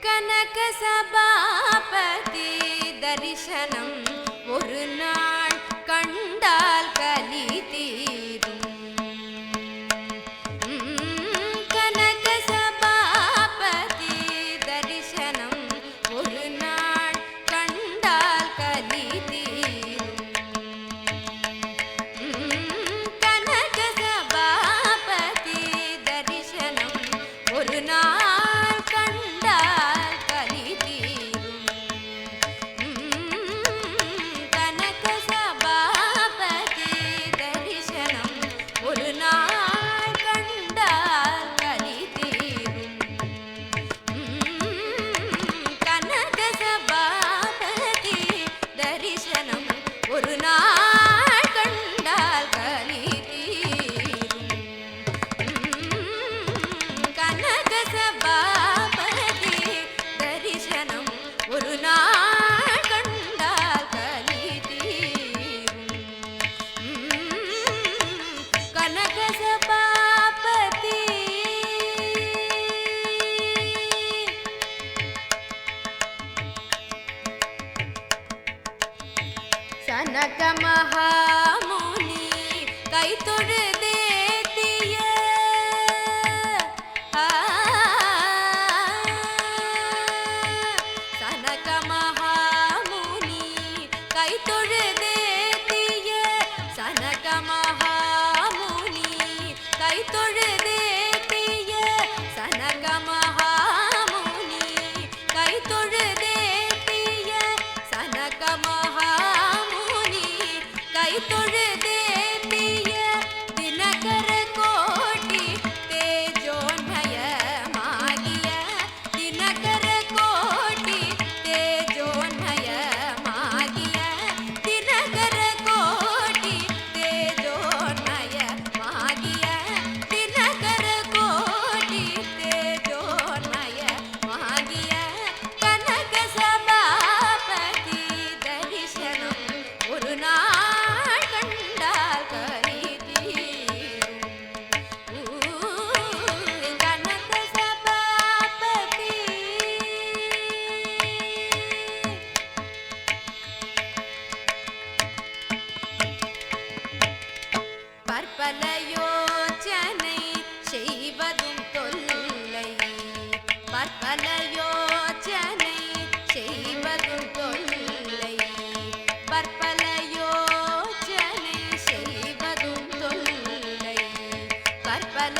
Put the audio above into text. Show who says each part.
Speaker 1: கனக சபாபதி தரிசனம் ஒரு நாள் கண்டால் கலி தீரும். கனக சபாபதி தரிசனம் ஒரு நாள் கண்டால் கலி தீரும். கனக சபாபதி தரிசனம் ஒரு நாள் கண்டால் கலி தீரும். கனக சபாபதி தரிசனம் ஒரு நாள் கண்டால் கலி தீரும். கனக சபாபதி தரிசனம் ஒரு நாள் கண்டால் கலி தீரும். கனக சபாபதி தரிசனம் ஒரு நாள் கண்டால் கலி தீரும். கனக சபாபதி சனக மகாமுனி கை தொழுதேத்திய சனக மகாமுனி கை தொழுதேத்திய சனக மகாமுனி கை தொழுதேத்திய சனக மகாமுனி கை தொழுதேத்திய சனக மகாமுனி கை தொழுதேத்திய தினகர கோட்டி தேஜோன்மயமாகிய தினகர கோட்டி தேஜோன்மயமாகிய தினகர கோட்டி தேஜோன்மயமாகிய தினகர கோட்டி தேஜோன்மயமாகிய கனக சபாபதி தரிசனம் ஒரு நாள் கண்டால் கலி தீரும். கனக சபாபதி பற்பல யோசனை செய்வதும் தொல்லை பற்பல யோசனை செய்வதும் தொல்லை பற்பல யோசனை செய்வதும் தொல்லை பற்பல